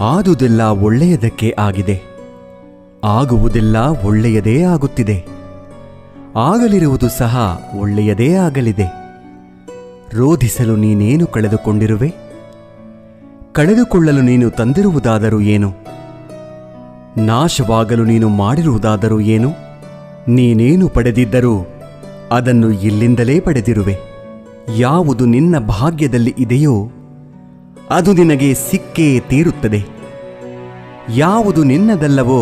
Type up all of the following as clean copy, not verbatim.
ಆದುದೆಲ್ಲ ಒಳ್ಳೆಯದಕ್ಕೆ ಆಗಿದೆ, ಆಗುವುದೆಲ್ಲ ಒಳ್ಳೆಯದೇ ಆಗುತ್ತಿದೆ, ಆಗಲಿರುವುದು ಸಹ ಒಳ್ಳೆಯದೇ ಆಗಲಿದೆ. ರೋಧಿಸಲು ನೀನೇನು ಕಳೆದುಕೊಂಡಿರುವೆ? ಕಳೆದುಕೊಳ್ಳಲು ನೀನು ತಂದಿರುವುದಾದರೂ ಏನು? ನಾಶವಾಗಲು ನೀನು ಮಾಡಿರುವುದಾದರೂ ಏನು? ನೀನೇನು ಪಡೆದಿದ್ದರೂ ಅದನ್ನು ಇಲ್ಲಿಂದಲೇ ಪಡೆದಿರುವೆ. ಯಾವುದು ನಿನ್ನ ಭಾಗ್ಯದಲ್ಲಿ ಇದೆಯೋ ಅದು ನಿನಗೆ ಸಿಕ್ಕೇ ತೀರುತ್ತದೆ. ಯಾವುದು ನಿನ್ನದಲ್ಲವೋ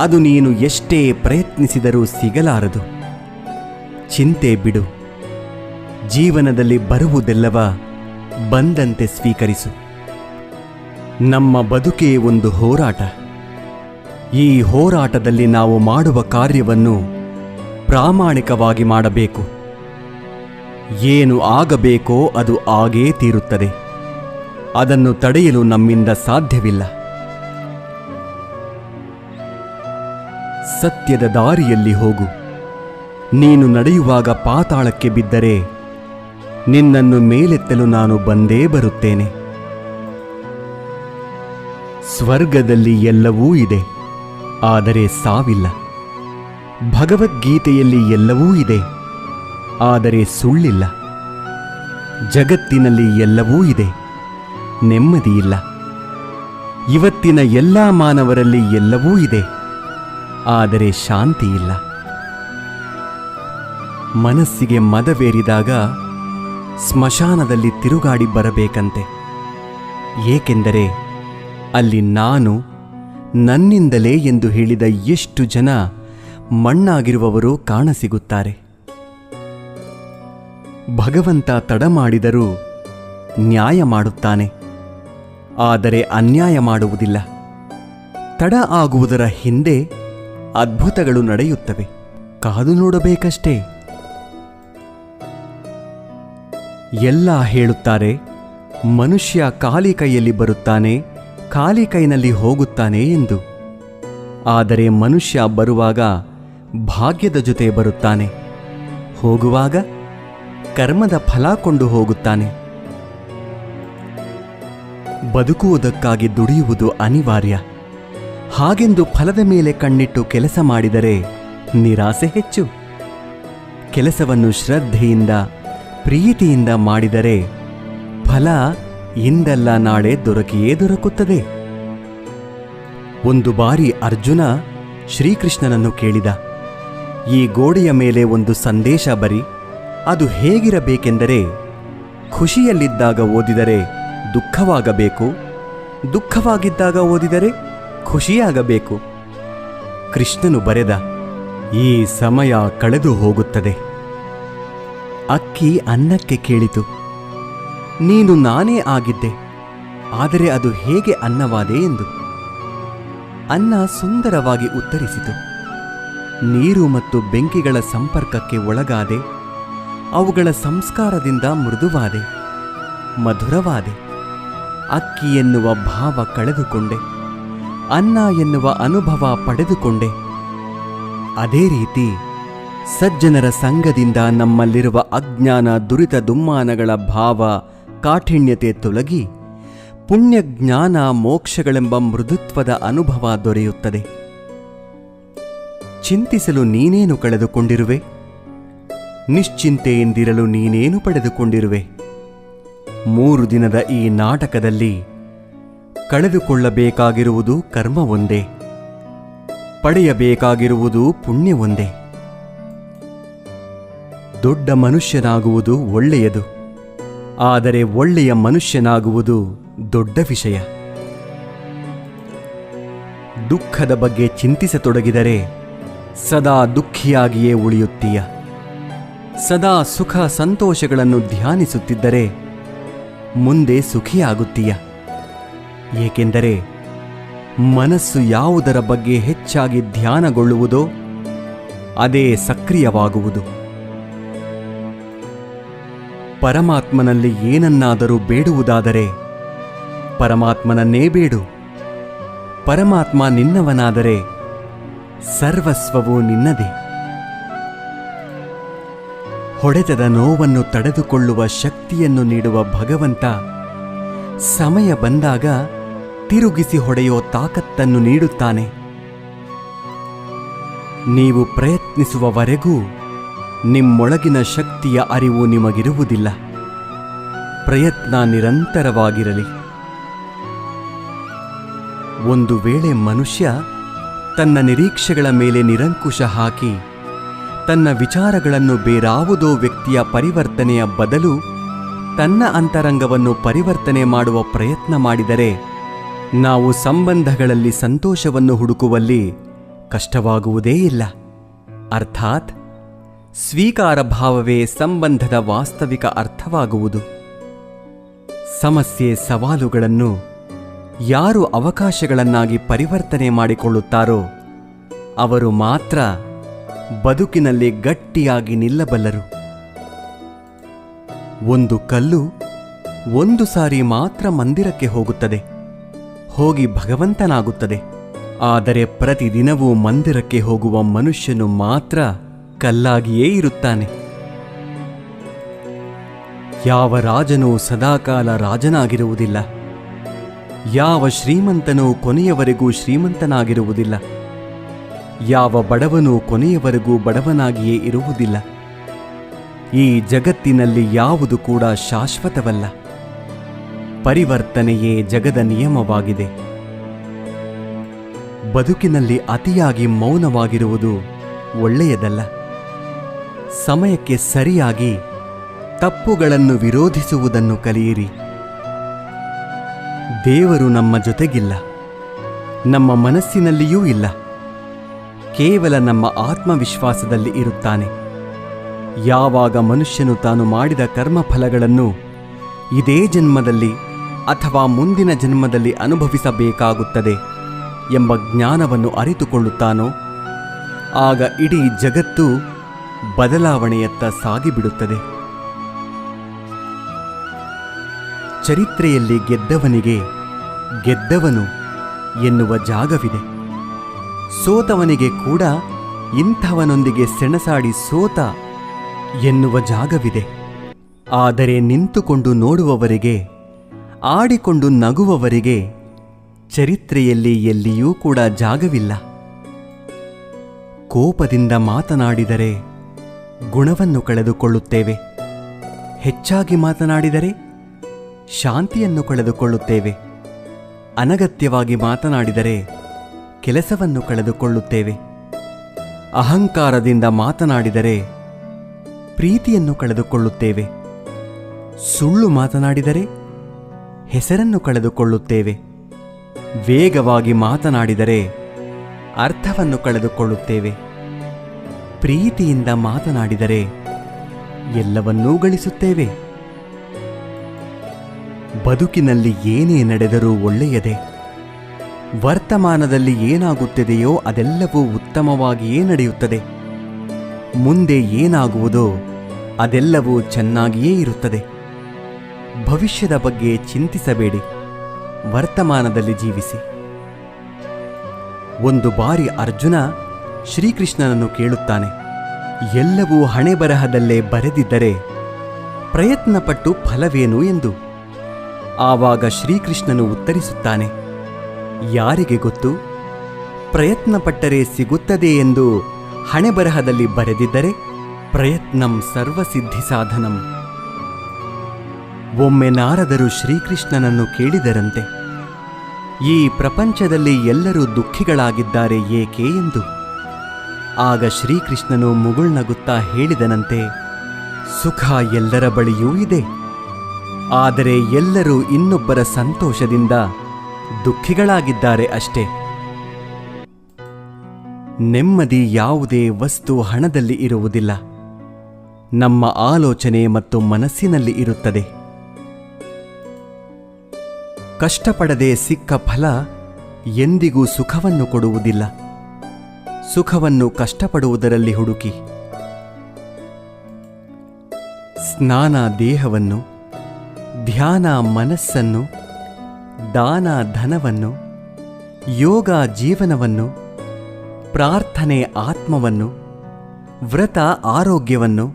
ಅದು ನೀನು ಎಷ್ಟೇ ಪ್ರಯತ್ನಿಸಿದರೂ ಸಿಗಲಾರದು. ಚಿಂತೆ ಬಿಡು. ಜೀವನದಲ್ಲಿ ಬರುವುದೆಲ್ಲವ ಬಂದಂತೆ ಸ್ವೀಕರಿಸು. ನಮ್ಮ ಬದುಕೇ ಒಂದು ಹೋರಾಟ. ಈ ಹೋರಾಟದಲ್ಲಿ ನಾವು ಮಾಡುವ ಕಾರ್ಯವನ್ನು ಪ್ರಾಮಾಣಿಕವಾಗಿ ಮಾಡಬೇಕು. ಏನು ಆಗಬೇಕೋ ಅದು ಆಗೇ ತೀರುತ್ತದೆ. ಅದನ್ನು ತಡೆಯಲು ನಮ್ಮಿಂದ ಸಾಧ್ಯವಿಲ್ಲ. ಸತ್ಯದ ದಾರಿಯಲ್ಲಿ ಹೋಗು. ನೀನು ನಡೆಯುವಾಗ ಪಾತಾಳಕ್ಕೆ ಬಿದ್ದರೆ ನಿನ್ನನ್ನು ಮೇಲೆತ್ತಲು ನಾನು ಬಂದೇ ಬರುತ್ತೇನೆ. ಸ್ವರ್ಗದಲ್ಲಿ ಎಲ್ಲವೂ ಇದೆ, ಆದರೆ ಸಾವಿಲ್ಲ. ಭಗವದ್ಗೀತೆಯಲ್ಲಿ ಎಲ್ಲವೂ ಇದೆ, ಆದರೆ ಸುಳ್ಳಿಲ್ಲ. ಜಗತ್ತಿನಲ್ಲಿ ಎಲ್ಲವೂ ಇದೆ, ನೆಮ್ಮದಿಯಿಲ್ಲ. ಇವತ್ತಿನ ಎಲ್ಲ ಮಾನವರಲ್ಲಿ ಎಲ್ಲವೂ ಇದೆ, ಆದರೆ ಶಾಂತಿಯಿಲ್ಲ. ಮನಸ್ಸಿಗೆ ಮದವೇರಿದಾಗ ಸ್ಮಶಾನದಲ್ಲಿ ತಿರುಗಾಡಿ ಬರಬೇಕಂತೆ. ಏಕೆಂದರೆ ಅಲ್ಲಿ ನಾನು ನನ್ನಿಂದಲೇ ಎಂದು ಹೇಳಿದ ಎಷ್ಟು ಜನ ಮಣ್ಣಾಗಿರುವವರು ಕಾಣಸಿಗುತ್ತಾರೆ. ಭಗವಂತ ತಡ ಮಾಡಿದರೂ ನ್ಯಾಯ ಮಾಡುತ್ತಾನೆ, ಆದರೆ ಅನ್ಯಾಯ ಮಾಡುವುದಿಲ್ಲ. ತಡ ಆಗುವುದರ ಹಿಂದೆ ಅದ್ಭುತಗಳು ನಡೆಯುತ್ತವೆ. ಕಾದು ನೋಡಬೇಕಷ್ಟೇ. ಎಲ್ಲ ಹೇಳುತ್ತಾರೆ, ಮನುಷ್ಯ ಖಾಲಿ ಕೈಯಲ್ಲಿ ಬರುತ್ತಾನೆ, ಖಾಲಿ ಕೈನಲ್ಲಿ ಹೋಗುತ್ತಾನೆ ಎಂದು. ಆದರೆ ಮನುಷ್ಯ ಬರುವಾಗ ಭಾಗ್ಯದ ಜೊತೆ ಬರುತ್ತಾನೆ, ಹೋಗುವಾಗ ಕರ್ಮದ ಫಲ ಕೊಂಡು ಹೋಗುತ್ತಾನೆ. ಬದುಕುವುದಕ್ಕಾಗಿ ದುಡಿಯುವುದು ಅನಿವಾರ್ಯ. ಹಾಗೆಂದು ಫಲದ ಮೇಲೆ ಕಣ್ಣಿಟ್ಟು ಕೆಲಸ ಮಾಡಿದರೆ ನಿರಾಸೆ ಹೆಚ್ಚು. ಕೆಲಸವನ್ನು ಶ್ರದ್ಧೆಯಿಂದ ಪ್ರೀತಿಯಿಂದ ಮಾಡಿದರೆ ಫಲ ಇಂದಲ್ಲ ನಾಳೆ ದೊರಕಿಯೇ ದೊರಕುತ್ತದೆ. ಒಂದು ಬಾರಿ ಅರ್ಜುನ ಶ್ರೀಕೃಷ್ಣನನ್ನು ಕೇಳಿದ, ಈ ಗೋಡೆಯ ಮೇಲೆ ಒಂದು ಸಂದೇಶ ಬರಿ. ಅದು ಹೇಗಿರಬೇಕೆಂದರೆ, ಖುಷಿಯಲ್ಲಿದ್ದಾಗ ಓದಿದರೆ ದುಃಖವಾಗಬೇಕು, ದುಃಖವಾಗಿದ್ದಾಗ ಓದಿದರೆ ಖುಷಿಯಾಗಬೇಕು. ಕೃಷ್ಣನು ಬರೆದ, ಈ ಸಮಯ ಕಳೆದು ಹೋಗುತ್ತದೆ. ಅಕ್ಕಿ ಅನ್ನಕ್ಕೆ ಕೇಳಿತು, ನೀನು ನಾನೇ ಆಗಿದ್ದೆ, ಆದರೆ ಅದು ಹೇಗೆ ಅನ್ನವಾದೆ ಎಂದು. ಅನ್ನ ಸುಂದರವಾಗಿ ಉತ್ತರಿಸಿತು, ನೀರು ಮತ್ತು ಬೆಂಕಿಗಳ ಸಂಪರ್ಕಕ್ಕೆ ಒಳಗಾದೆ, ಅವುಗಳ ಸಂಸ್ಕಾರದಿಂದ ಮೃದುವಾದೆ, ಮಧುರವಾದೆ. ಅಕ್ಕಿ ಎನ್ನುವ ಭಾವ ಕಳೆದುಕೊಂಡೆ, ಅನ್ನ ಎನ್ನುವ ಅನುಭವ ಪಡೆದುಕೊಂಡೆ. ಅದೇ ರೀತಿ ಸಜ್ಜನರ ಸಂಗದಿಂದ ನಮ್ಮಲ್ಲಿರುವ ಅಜ್ಞಾನ ದುರಿತ ದುಮ್ಮಾನಗಳ ಭಾವ ಕಾಠಿಣ್ಯತೆ ತೊಲಗಿ ಪುಣ್ಯ ಜ್ಞಾನ ಮೋಕ್ಷಗಳೆಂಬ ಮೃದುತ್ವದ ಅನುಭವ ದೊರೆಯುತ್ತದೆ. ಚಿಂತಿಸಲು ನೀನೇನು ಕಳೆದುಕೊಂಡಿರುವೆ? ನಿಶ್ಚಿಂತೆಯಿಂದಿರಲು ನೀನೇನು ಪಡೆದುಕೊಂಡಿರುವೆ? 3 ದಿನದ ಈ ನಾಟಕದಲ್ಲಿ ಕಳೆದುಕೊಳ್ಳಬೇಕಾಗಿರುವುದು ಕರ್ಮ ಒಂದೇ, ಪಡೆಯಬೇಕಾಗಿರುವುದು ಪುಣ್ಯ ಒಂದೇ. ದೊಡ್ಡ ಮನುಷ್ಯನಾಗುವುದು ಒಳ್ಳೆಯದು, ಆದರೆ ಒಳ್ಳೆಯ ಮನುಷ್ಯನಾಗುವುದು ದೊಡ್ಡ ವಿಷಯ. ದುಃಖದ ಬಗ್ಗೆ ಚಿಂತಿಸತೊಡಗಿದರೆ ಸದಾ ದುಃಖಿಯಾಗಿಯೇ ಉಳಿಯುತ್ತೀಯ. ಸದಾ ಸುಖ ಸಂತೋಷಗಳನ್ನು ಧ್ಯಾನಿಸುತ್ತಿದ್ದರೆ ಮುಂದೆ ಸುಖಿಯಾಗುತ್ತೀಯ. ಏಕೆಂದರೆ ಮನಸ್ಸು ಯಾವುದರ ಬಗ್ಗೆ ಹೆಚ್ಚಾಗಿ ಧ್ಯಾನಗೊಳ್ಳುವುದೋ ಅದೇ ಸಕ್ರಿಯವಾಗುವುದು. ಪರಮಾತ್ಮನಲ್ಲಿ ಏನನ್ನಾದರೂ ಬೇಡುವುದಾದರೆ ಪರಮಾತ್ಮನನ್ನೇ ಬೇಡು. ಪರಮಾತ್ಮ ನಿನ್ನವನಾದರೆ ಸರ್ವಸ್ವವೂ ನಿನ್ನದೇ. ಹೊಡೆತದ ನೋವನ್ನು ತಡೆದುಕೊಳ್ಳುವ ಶಕ್ತಿಯನ್ನು ನೀಡುವ ಭಗವಂತ ಸಮಯ ಬಂದಾಗ ತಿರುಗಿಸಿ ಹೊಡೆಯೋ ತಾಕತ್ತನ್ನು ನೀಡುತ್ತಾನೆ. ನೀವು ಪ್ರಯತ್ನಿಸುವವರೆಗೂ ನಿಮ್ಮೊಳಗಿನ ಶಕ್ತಿಯ ಅರಿವು ನಿಮಗಿರುವುದಿಲ್ಲ. ಪ್ರಯತ್ನ ನಿರಂತರವಾಗಿರಲಿ. ಒಂದು ವೇಳೆ ಮನುಷ್ಯ ತನ್ನ ನಿರೀಕ್ಷೆಗಳ ಮೇಲೆ ನಿರಂಕುಶ ಹಾಕಿ ತನ್ನ ವಿಚಾರಗಳನ್ನು ಬೇರಾವುದೋ ವ್ಯಕ್ತಿಯ ಪರಿವರ್ತನೆಯ ಬದಲು ತನ್ನ ಅಂತರಂಗವನ್ನು ಪರಿವರ್ತನೆ ಮಾಡುವ ಪ್ರಯತ್ನ ಮಾಡಿದರೆ ನಾವು ಸಂಬಂಧಗಳಲ್ಲಿ ಸಂತೋಷವನ್ನು ಹುಡುಕುವಲ್ಲಿ ಕಷ್ಟವಾಗುವುದೇ ಇಲ್ಲ. ಅರ್ಥಾತ್ ಸ್ವೀಕಾರ ಭಾವವೇ ಸಂಬಂಧದ ವಾಸ್ತವಿಕ ಅರ್ಥವಾಗುವುದು. ಸಮಸ್ಯೆ ಸವಾಲುಗಳನ್ನು ಯಾರು ಅವಕಾಶಗಳನ್ನಾಗಿ ಪರಿವರ್ತನೆ ಮಾಡಿಕೊಳ್ಳುತ್ತಾರೋ ಅವರು ಮಾತ್ರ ಬದುಕಿನಲ್ಲಿ ಗಟ್ಟಿಯಾಗಿ ನಿಲ್ಲಬಲ್ಲರು. ಒಂದು ಕಲ್ಲು ಒಂದು ಸಾರಿ ಮಾತ್ರ ಮಂದಿರಕ್ಕೆ ಹೋಗುತ್ತದೆ, ಹೋಗಿ ಭಗವಂತನಾಗುತ್ತದೆ. ಆದರೆ ಪ್ರತಿದಿನವೂ ಮಂದಿರಕ್ಕೆ ಹೋಗುವ ಮನುಷ್ಯನು ಮಾತ್ರ ಕಲ್ಲಾಗಿಯೇ ಇರುತ್ತಾನೆ. ಯಾವ ರಾಜನೂ ಸದಾಕಾಲ ರಾಜನಾಗಿರುವುದಿಲ್ಲ. ಯಾವ ಶ್ರೀಮಂತನೂ ಕೊನೆಯವರೆಗೂ ಶ್ರೀಮಂತನಾಗಿರುವುದಿಲ್ಲ. ಯಾವ ಬಡವನೂ ಕೊನೆಯವರೆಗೂ ಬಡವನಾಗಿಯೇ ಇರುವುದಿಲ್ಲ. ಈ ಜಗತ್ತಿನಲ್ಲಿ ಯಾವುದು ಕೂಡ ಶಾಶ್ವತವಲ್ಲ. ಪರಿವರ್ತನೆಯೇ ಜಗದ ನಿಯಮವಾಗಿದೆ. ಬದುಕಿನಲ್ಲಿ ಅತಿಯಾಗಿ ಮೌನವಾಗಿರುವುದು ಒಳ್ಳೆಯದಲ್ಲ. ಸಮಯಕ್ಕೆ ಸರಿಯಾಗಿ ತಪ್ಪುಗಳನ್ನು ವಿರೋಧಿಸುವುದನ್ನು ಕಲಿಯಿರಿ. ದೇವರು ನಮ್ಮ ಜೊತೆಗಿಲ್ಲ, ನಮ್ಮ ಮನಸ್ಸಿನಲ್ಲಿಯೂ ಇಲ್ಲ. ಕೇವಲ ನಮ್ಮ ಆತ್ಮವಿಶ್ವಾಸದಲ್ಲಿ ಇರುತ್ತಾನೆ. ಯಾವಾಗ ಮನುಷ್ಯನು ತಾನು ಮಾಡಿದ ಕರ್ಮಫಲಗಳನ್ನು ಇದೇ ಜನ್ಮದಲ್ಲಿ ಅಥವಾ ಮುಂದಿನ ಜನ್ಮದಲ್ಲಿ ಅನುಭವಿಸಬೇಕಾಗುತ್ತದೆ ಎಂಬ ಜ್ಞಾನವನ್ನು ಅರಿತುಕೊಳ್ಳುತ್ತಾನೋ ಆಗ ಇಡೀ ಜಗತ್ತು ಬದಲಾವಣೆಯತ್ತ ಸಾಗಿಬಿಡುತ್ತದೆ. ಚರಿತ್ರೆಯಲ್ಲಿ ಗೆದ್ದವನಿಗೆ ಗೆದ್ದವನು ಎನ್ನುವ ಜಾಗವಿದೆ. ಸೋತವನಿಗೆ ಕೂಡ ಇಂಥವನೊಂದಿಗೆ ಸೆಣಸಾಡಿ ಸೋತ ಎನ್ನುವ ಜಾಗವಿದೆ. ಆದರೆ ನಿಂತುಕೊಂಡು ನೋಡುವವರಿಗೆ, ಆಡಿಕೊಂಡು ನಗುವವರಿಗೆ ಚರಿತ್ರೆಯಲ್ಲಿ ಎಲ್ಲಿಯೂ ಕೂಡ ಜಾಗವಿಲ್ಲ. ಕೋಪದಿಂದ ಮಾತನಾಡಿದರೆ ಗುಣವನ್ನು ಕಳೆದುಕೊಳ್ಳುತ್ತೇವೆ. ಹೆಚ್ಚಾಗಿ ಮಾತನಾಡಿದರೆ ಶಾಂತಿಯನ್ನು ಕಳೆದುಕೊಳ್ಳುತ್ತೇವೆ. ಅನಗತ್ಯವಾಗಿ ಮಾತನಾಡಿದರೆ ಕೆಲಸವನ್ನು ಕಳೆದುಕೊಳ್ಳುತ್ತೇವೆ. ಅಹಂಕಾರದಿಂದ ಮಾತನಾಡಿದರೆ ಪ್ರೀತಿಯನ್ನು ಕಳೆದುಕೊಳ್ಳುತ್ತೇವೆ. ಸುಳ್ಳು ಮಾತನಾಡಿದರೆ ಹೆಸರನ್ನು ಕಳೆದುಕೊಳ್ಳುತ್ತೇವೆ. ವೇಗವಾಗಿ ಮಾತನಾಡಿದರೆ ಅರ್ಥವನ್ನು ಕಳೆದುಕೊಳ್ಳುತ್ತೇವೆ. ಪ್ರೀತಿಯಿಂದ ಮಾತನಾಡಿದರೆ ಎಲ್ಲವನ್ನೂ ಗಳಿಸುತ್ತೇವೆ. ಬದುಕಿನಲ್ಲಿ ಏನೇ ನಡೆದರೂ ಒಳ್ಳೆಯದೇ. ವರ್ತಮಾನದಲ್ಲಿ ಏನಾಗುತ್ತಿದೆಯೋ ಅದೆಲ್ಲವೂ ಉತ್ತಮವಾಗಿಯೇ ನಡೆಯುತ್ತದೆ. ಮುಂದೆ ಏನಾಗುವುದೋ ಅದೆಲ್ಲವೂ ಚೆನ್ನಾಗಿಯೇ ಇರುತ್ತದೆ. ಭವಿಷ್ಯದ ಬಗ್ಗೆ ಚಿಂತಿಸಬೇಡಿ, ವರ್ತಮಾನದಲ್ಲಿ ಜೀವಿಸಿ. ಒಂದು ಬಾರಿ ಅರ್ಜುನ ಶ್ರೀಕೃಷ್ಣನನ್ನು ಕೇಳುತ್ತಾನೆ, ಎಲ್ಲವೂ ಹಣೆಬರಹದಲ್ಲೇ ಬರೆದಿದ್ದರೆ ಪ್ರಯತ್ನಪಟ್ಟು ಫಲವೇನು ಎಂದು. ಆವಾಗ ಶ್ರೀಕೃಷ್ಣನು ಉತ್ತರಿಸುತ್ತಾನೆ, ಯಾರಿಗೆ ಗೊತ್ತು, ಪ್ರಯತ್ನಪಟ್ಟರೆ ಸಿಗುತ್ತದೆ ಎಂದು ಹಣೆಬರಹದಲ್ಲಿ ಬರೆದಿದ್ದರೆ ಪ್ರಯತ್ನಂ ಸರ್ವಸಿದ್ಧಿ ಸಾಧನಂ. ಒಮ್ಮೆ ನಾರದರು ಶ್ರೀಕೃಷ್ಣನನ್ನು ಕೇಳಿದರಂತೆ, ಈ ಪ್ರಪಂಚದಲ್ಲಿ ಎಲ್ಲರೂ ದುಃಖಿಗಳಾಗಿದ್ದಾರೆ ಏಕೆ ಎಂದು. ಆಗ ಶ್ರೀಕೃಷ್ಣನು ಮುಗುಳ್ನಗುತ್ತಾ ಹೇಳಿದನಂತೆ, ಸುಖ ಎಲ್ಲರ ಬಳಿಯೂ ಇದೆ, ಆದರೆ ಎಲ್ಲರೂ ಇನ್ನೊಬ್ಬರ ಸಂತೋಷದಿಂದ ದುಃಖಿಗಳಾಗಿದ್ದಾರೆ ಅಷ್ಟೇ. ನೆಮ್ಮದಿ ಯಾವುದೇ ವಸ್ತು ಹಣದಲ್ಲಿ ಇರುವುದಿಲ್ಲ, ನಮ್ಮ ಆಲೋಚನೆ ಮತ್ತು ಮನಸ್ಸಿನಲ್ಲಿ ಇರುತ್ತದೆ. ಕಷ್ಟಪಡದೆ ಸಿಕ್ಕ ಫಲ ಎಂದಿಗೂ ಸುಖವನ್ನು ಕೊಡುವುದಿಲ್ಲ. ಸುಖವನ್ನು ಕಷ್ಟಪಡುವುದರಲ್ಲಿ ಹುಡುಕಿ. ಸ್ನಾನ ದೇಹವನ್ನು, ಧ್ಯಾನ ಮನಸ್ಸನ್ನು, ದಾನ ಧನವನ್ನು, ಯೋಗ ಜೀವನವನ್ನು, ಪ್ರಾರ್ಥನೆ ಆತ್ಮವನ್ನು, ವ್ರತ ಆರೋಗ್ಯವನ್ನು,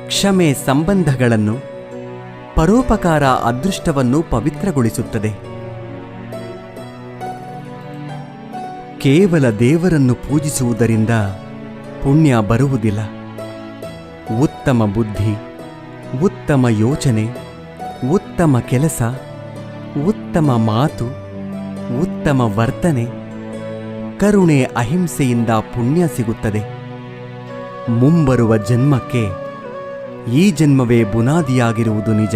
ಕ್ಷಮೆ ಸಂಬಂಧಗಳನ್ನು, ಪರೋಪಕಾರ ಅದೃಷ್ಟವನ್ನು ಪವಿತ್ರಗೊಳಿಸುತ್ತದೆ. ಕೇವಲ ದೇವರನ್ನು ಪೂಜಿಸುವುದರಿಂದ ಪುಣ್ಯ ಬರುವುದಿಲ್ಲ. ಉತ್ತಮ ಬುದ್ಧಿ, ಉತ್ತಮ ಯೋಚನೆ, ಉತ್ತಮ ಕೆಲಸ, ಉತ್ತಮ ಮಾತು, ಉತ್ತಮ ವರ್ತನೆ, ಕರುಣೆ, ಅಹಿಂಸೆಯಿಂದ ಪುಣ್ಯ ಸಿಗುತ್ತದೆ. ಮುಂಬರುವ ಜನ್ಮಕ್ಕೆ ಈ ಜನ್ಮವೇ ಬುನಾದಿಯಾಗಿರುವುದು ನಿಜ.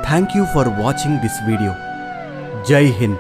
Thank you for watching this video. ಜೈ ಹಿಂದ್.